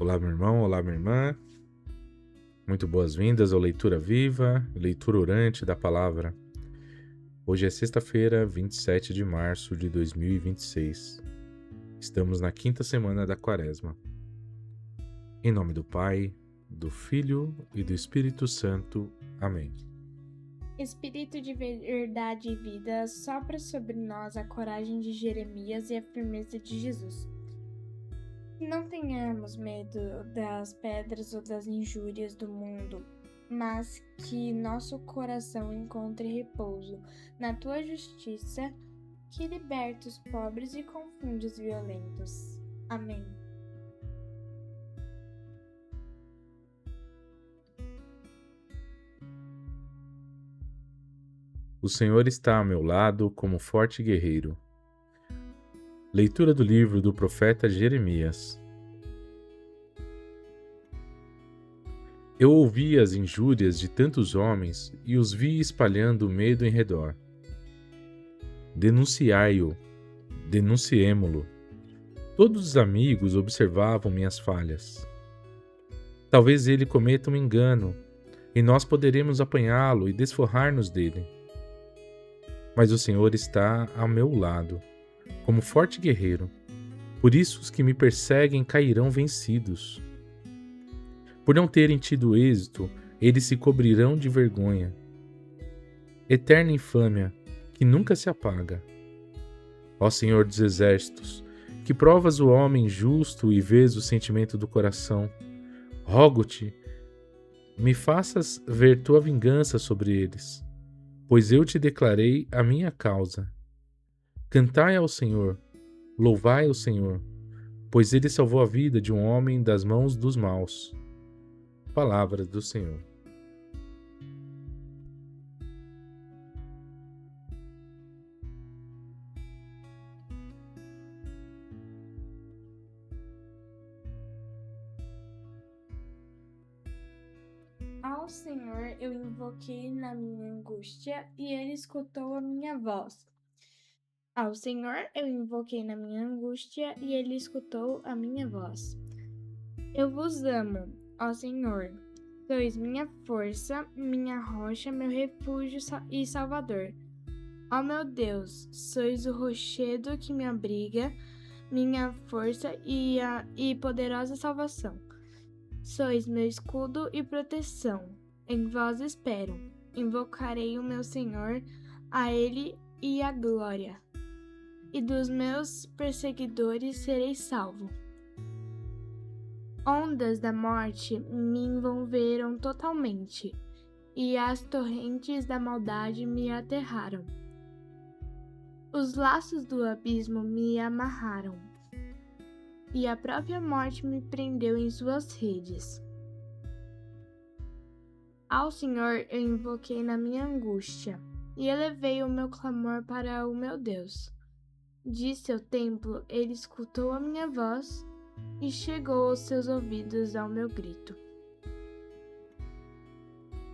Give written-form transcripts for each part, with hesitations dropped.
Olá, meu irmão, olá, minha irmã. Muito boas-vindas ao Leitura Viva, leitura orante da palavra. Hoje é sexta-feira, 27 de março de 2026. Estamos na quinta semana da Quaresma. Em nome do Pai, do Filho e do Espírito Santo. Amém. Espírito de verdade e vida, sopra sobre nós a coragem de Jeremias e a firmeza de Jesus. Não tenhamos medo das pedras ou das injúrias do mundo, mas que nosso coração encontre repouso na tua justiça, que liberta os pobres e confunde os violentos. Amém. O Senhor está ao meu lado como forte guerreiro. Leitura do livro do profeta Jeremias. Eu ouvi as injúrias de tantos homens e os vi espalhando medo em redor. Denunciai-o, denunciemo-lo. Todos os amigos observavam minhas falhas. Talvez ele cometa um engano, e nós poderemos apanhá-lo e desforrar-nos dele. Mas o Senhor está ao meu lado, como forte guerreiro. Por isso os que me perseguem cairão vencidos. Por não terem tido êxito, eles se cobrirão de vergonha. Eterna infâmia, que nunca se apaga. Ó Senhor dos exércitos, que provas o homem justo e vês o sentimento do coração, rogo-te, me faças ver tua vingança sobre eles, pois eu te declarei a minha causa. Cantai ao Senhor, louvai ao Senhor, pois ele salvou a vida de um homem das mãos dos maus. Palavra do Senhor. Ao Senhor eu invoquei na minha angústia, e ele escutou a minha voz. Ao Senhor eu invoquei na minha angústia, e ele escutou a minha voz. Eu vos amo, ó Senhor. Sois minha força, minha rocha, meu refúgio e salvador. Ó meu Deus, sois o rochedo que me abriga, minha força e poderosa salvação. Sois meu escudo e proteção. Em vós espero. Invocarei o meu Senhor, a ele e a glória. E dos meus perseguidores serei salvo. Ondas da morte me envolveram totalmente, e as torrentes da maldade me aterraram. Os laços do abismo me amarraram, e a própria morte me prendeu em suas redes. Ao Senhor eu invoquei na minha angústia, e elevei o meu clamor para o meu Deus. De seu templo ele escutou a minha voz, e chegou aos seus ouvidos ao meu grito.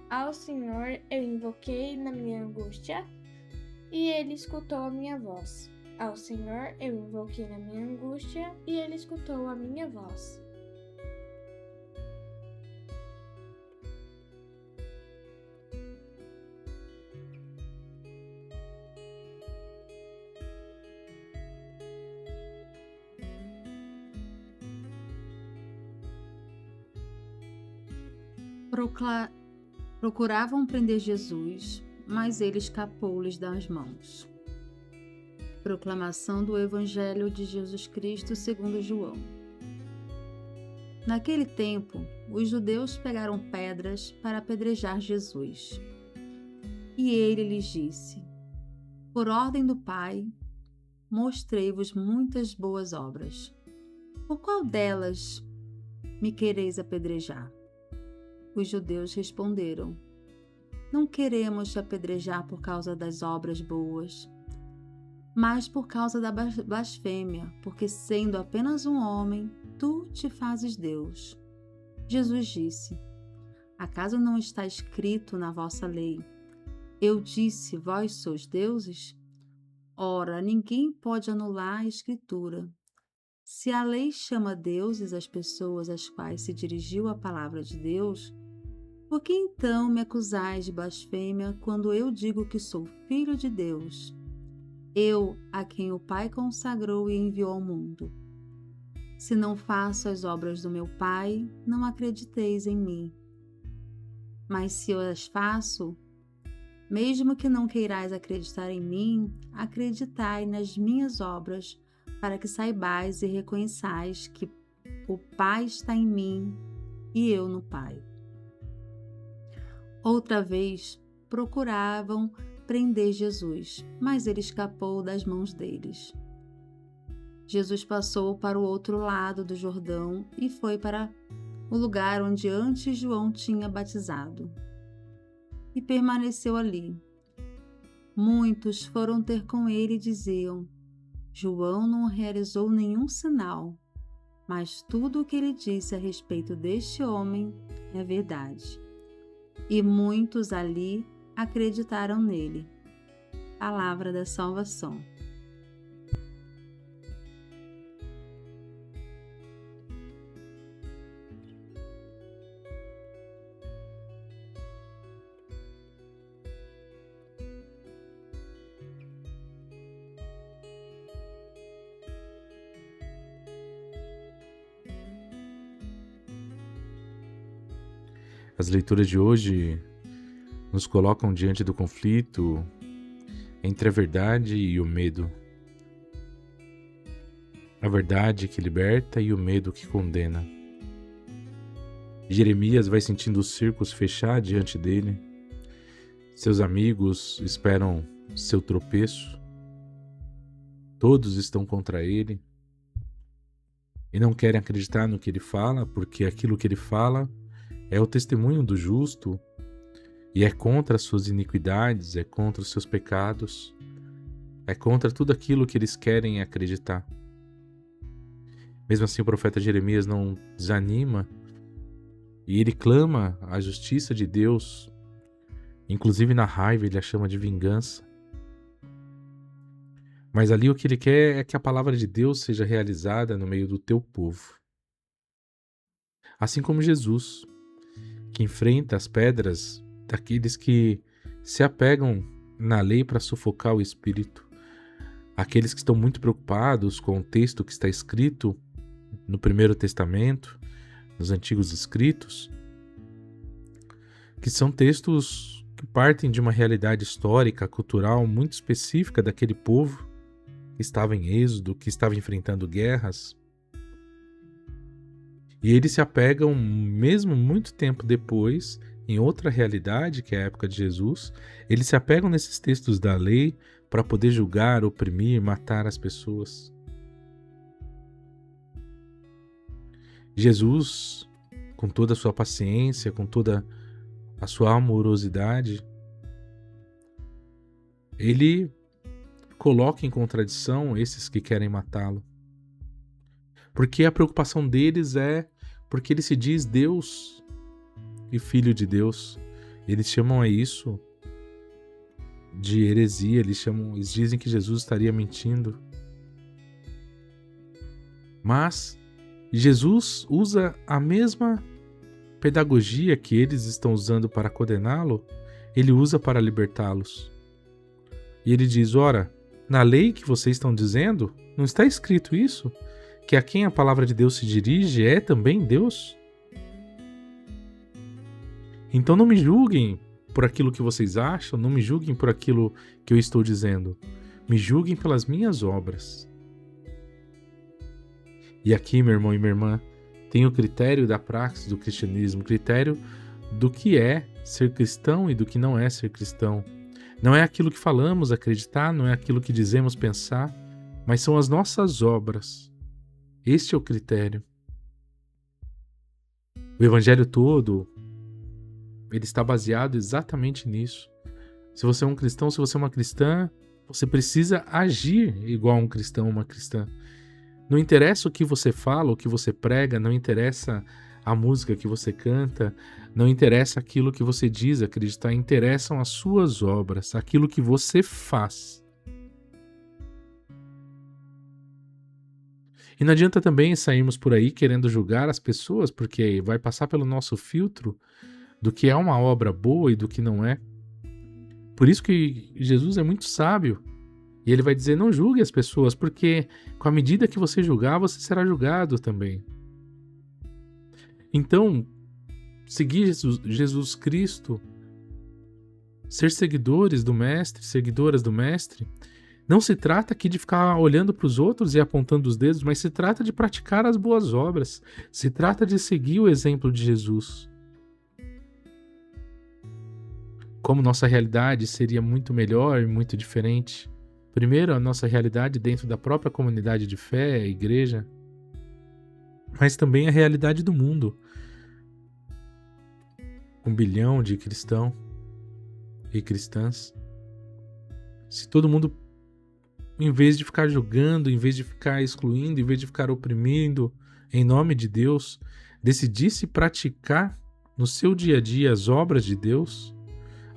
Ao Senhor eu invoquei na minha angústia, e ele escutou a minha voz. Ao Senhor eu invoquei na minha angústia, e ele escutou a minha voz. Procuravam prender Jesus, mas ele escapou-lhes das mãos. Proclamação do Evangelho de Jesus Cristo segundo João. Naquele tempo, os judeus pegaram pedras para apedrejar Jesus. E ele lhes disse: Por ordem do Pai, mostrei-vos muitas boas obras. Por qual delas me quereis apedrejar? Os judeus responderam: Não queremos te apedrejar por causa das obras boas, mas por causa da blasfêmia, porque sendo apenas um homem, tu te fazes Deus. Jesus disse: Acaso não está escrito na vossa lei: Eu disse, vós sois deuses? Ora, ninguém pode anular a Escritura, Se a lei chama deuses as pessoas às quais se dirigiu a palavra de Deus, por que então me acusais de blasfêmia quando eu digo que sou filho de Deus? Eu, a quem o Pai consagrou e enviou ao mundo. Se não faço as obras do meu Pai, não acrediteis em mim. Mas se eu as faço, mesmo que não queirais acreditar em mim, acreditai nas minhas obras, para que saibais e reconheçais que o Pai está em mim e eu no Pai. Outra vez procuravam prender Jesus, mas ele escapou das mãos deles. Jesus passou para o outro lado do Jordão e foi para o lugar onde antes João tinha batizado. E permaneceu ali. Muitos foram ter com ele e diziam: João não realizou nenhum sinal, mas tudo o que ele disse a respeito deste homem é verdade. E muitos ali acreditaram nele. Palavra da salvação. As leituras de hoje nos colocam diante do conflito entre a verdade e o medo. A verdade que liberta e o medo que condena. Jeremias vai sentindo os círculos fechar diante dele. Seus amigos esperam seu tropeço. Todos estão contra ele e não querem acreditar no que ele fala, porque aquilo que ele fala é o testemunho do justo e é contra as suas iniquidades, é contra os seus pecados, é contra tudo aquilo que eles querem acreditar. Mesmo assim, o profeta Jeremias não desanima e ele clama a justiça de Deus. Inclusive na raiva ele a chama de vingança. Mas ali o que ele quer é que a palavra de Deus seja realizada no meio do teu povo. Assim como Jesus, que enfrenta as pedras daqueles que se apegam na lei para sufocar o espírito. Aqueles que estão muito preocupados com o texto que está escrito no Primeiro Testamento, nos Antigos Escritos, que são textos que partem de uma realidade histórica, cultural muito específica daquele povo que estava em êxodo, que estava enfrentando guerras. E eles se apegam, mesmo muito tempo depois, em outra realidade, que é a época de Jesus, eles se apegam nesses textos da lei para poder julgar, oprimir, matar as pessoas. Jesus, com toda a sua paciência, com toda a sua amorosidade, ele coloca em contradição esses que querem matá-lo. Porque a preocupação deles é porque ele se diz Deus e Filho de Deus. Eles chamam a isso de heresia, eles dizem que Jesus estaria mentindo. Mas Jesus usa a mesma pedagogia que eles estão usando para condená-lo, ele usa para libertá-los. E ele diz: ora, na lei que vocês estão dizendo, não está escrito isso? Que a quem a palavra de Deus se dirige é também Deus? Então não me julguem por aquilo que vocês acham, não me julguem por aquilo que eu estou dizendo. Me julguem pelas minhas obras. E aqui, meu irmão e minha irmã, tem o critério da praxis do cristianismo, o critério do que é ser cristão e do que não é ser cristão. Não é aquilo que falamos acreditar, não é aquilo que dizemos pensar, mas são as nossas obras. Este é o critério. O evangelho todo, ele está baseado exatamente nisso. Se você é um cristão, se você é uma cristã, você precisa agir igual um cristão ou uma cristã. Não interessa o que você fala, o que você prega, não interessa a música que você canta, não interessa aquilo que você diz acreditar, interessam as suas obras, aquilo que você faz. E não adianta também sairmos por aí querendo julgar as pessoas, porque vai passar pelo nosso filtro do que é uma obra boa e do que não é. Por isso que Jesus é muito sábio. E ele vai dizer: não julgue as pessoas, porque com a medida que você julgar, você será julgado também. Então, seguir Jesus Cristo, ser seguidores do Mestre, seguidoras do Mestre, não se trata aqui de ficar olhando para os outros e apontando os dedos, mas se trata de praticar as boas obras, se trata de seguir o exemplo de Jesus. Como nossa realidade seria muito melhor e muito diferente. Primeiro, a nossa realidade dentro da própria comunidade de fé, a igreja, mas também a realidade do mundo. 1 bilhão de cristãos e cristãs. Se todo mundo, em vez de ficar julgando, em vez de ficar excluindo, em vez de ficar oprimindo, em nome de Deus, decidisse praticar no seu dia a dia as obras de Deus,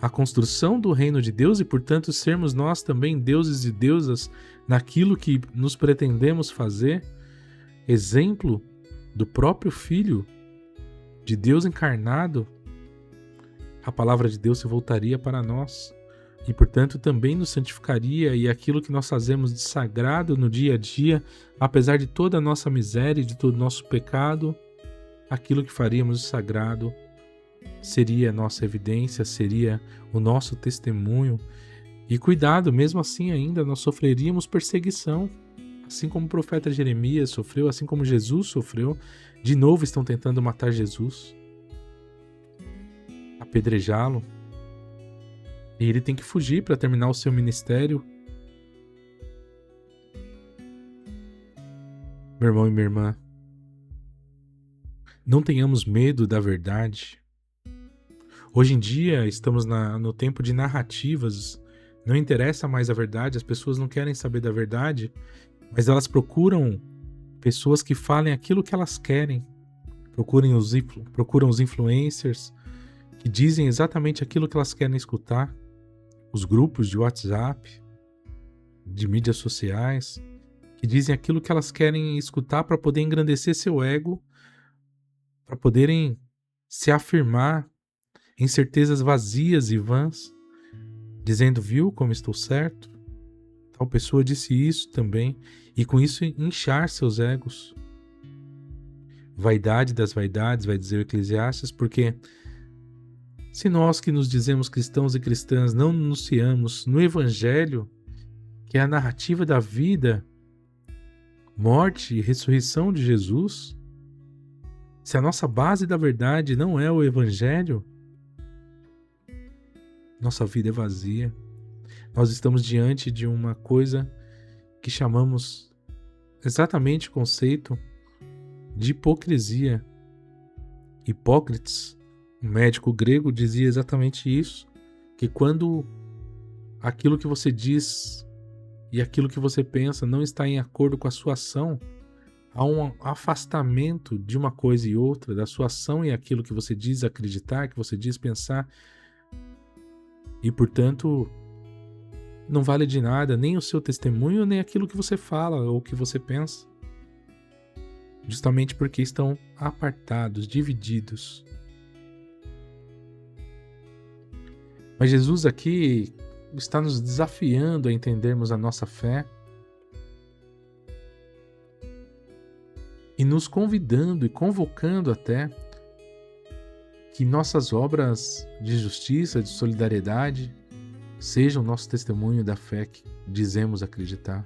a construção do reino de Deus e, portanto, sermos nós também deuses e deusas naquilo que nos pretendemos fazer, exemplo do próprio Filho de Deus encarnado, a palavra de Deus se voltaria para nós e, portanto, também nos santificaria, e aquilo que nós fazemos de sagrado no dia a dia, apesar de toda a nossa miséria e de todo o nosso pecado, aquilo que faríamos de sagrado seria a nossa evidência, seria o nosso testemunho. E cuidado, mesmo assim ainda nós sofreríamos perseguição, assim como o profeta Jeremias sofreu, assim como Jesus sofreu. De novo estão tentando matar Jesus, apedrejá-lo, e ele tem que fugir para terminar o seu ministério. Meu irmão e minha irmã, não tenhamos medo da verdade. Hoje em dia estamos no tempo de narrativas, não interessa mais a verdade, as pessoas não querem saber da verdade, mas elas procuram pessoas que falem aquilo que elas querem, procuram os influencers que dizem exatamente aquilo que elas querem escutar, os grupos de WhatsApp, de mídias sociais, que dizem aquilo que elas querem escutar para poder engrandecer seu ego, para poderem se afirmar em certezas vazias e vãs, dizendo: viu como estou certo? Tal pessoa disse isso também, e com isso inchar seus egos. Vaidade das vaidades, vai dizer o Eclesiastes, porque se nós que nos dizemos cristãos e cristãs não anunciamos no Evangelho, que é a narrativa da vida, morte e ressurreição de Jesus, se a nossa base da verdade não é o Evangelho, nossa vida é vazia. Nós estamos diante de uma coisa que chamamos exatamente o conceito de hipocrisia. Hipócrates, um médico grego, dizia exatamente isso, que quando aquilo que você diz e aquilo que você pensa não está em acordo com a sua ação, há um afastamento de uma coisa e outra, da sua ação e aquilo que você diz acreditar, que você diz pensar. E, portanto, não vale de nada nem o seu testemunho, nem aquilo que você fala ou que você pensa. Justamente porque estão apartados, divididos. Mas Jesus aqui está nos desafiando a entendermos a nossa fé e nos convidando e convocando até que nossas obras de justiça, de solidariedade, sejam nosso testemunho da fé que dizemos acreditar.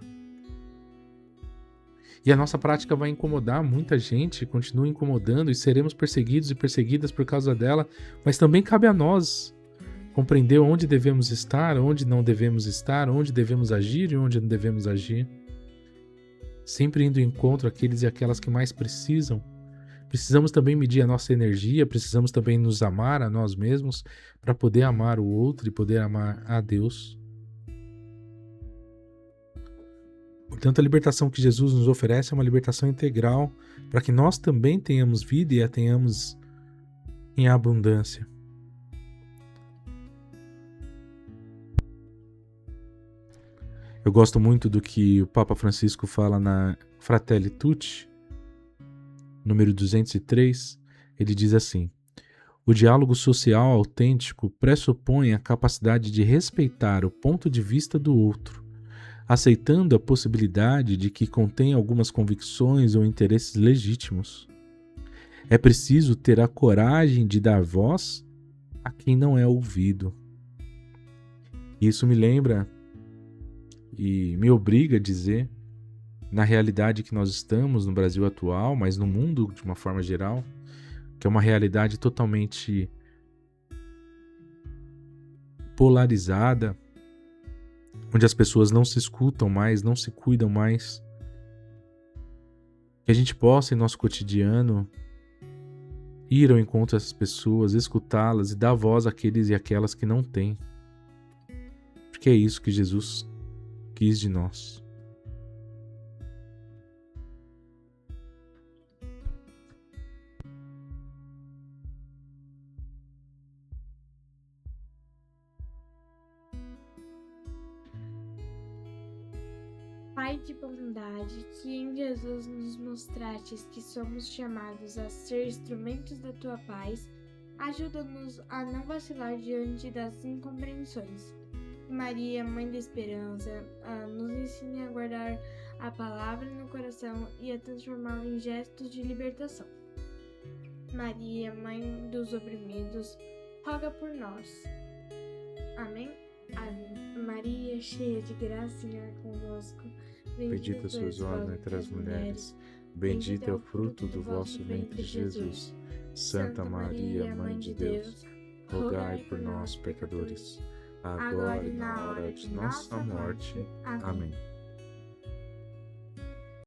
E a nossa prática vai incomodar muita gente, continua incomodando, e seremos perseguidos e perseguidas por causa dela, mas também cabe a nós compreender onde devemos estar, onde não devemos estar, onde devemos agir e onde não devemos agir. Sempre indo em encontro àqueles e aquelas que mais precisam. Precisamos também medir a nossa energia, precisamos também nos amar a nós mesmos para poder amar o outro e poder amar a Deus. Portanto, a libertação que Jesus nos oferece é uma libertação integral para que nós também tenhamos vida e a tenhamos em abundância. Eu gosto muito do que o Papa Francisco fala na Fratelli Tutti, número 203. Ele diz assim: o diálogo social autêntico pressupõe a capacidade de respeitar o ponto de vista do outro, aceitando a possibilidade de que contém algumas convicções ou interesses legítimos. É preciso ter a coragem de dar voz a quem não é ouvido. Isso me lembra e me obriga a dizer, na realidade que nós estamos no Brasil atual, mas no mundo de uma forma geral, que é uma realidade totalmente polarizada, onde as pessoas não se escutam mais, não se cuidam mais, que a gente possa, em nosso cotidiano, ir ao encontro dessas pessoas, escutá-las e dar voz àqueles e àquelas que não têm. Porque é isso que Jesus quis de nós. Pai de bondade, que em Jesus nos mostrastes que somos chamados a ser instrumentos da tua paz, ajuda-nos a não vacilar diante das incompreensões. Maria, Mãe da Esperança, nos ensine a guardar a palavra no coração e a transformá-la em gestos de libertação. Maria, Mãe dos oprimidos, roga por nós. Amém. Ave Maria, cheia de graça, Senhor é convosco. Bendita sois vós entre as mulheres, bendito é o fruto do vosso ventre, Jesus. Santa Maria, Mãe de Deus, rogai por nós, pecadores, agora e na hora de nossa morte. Amém.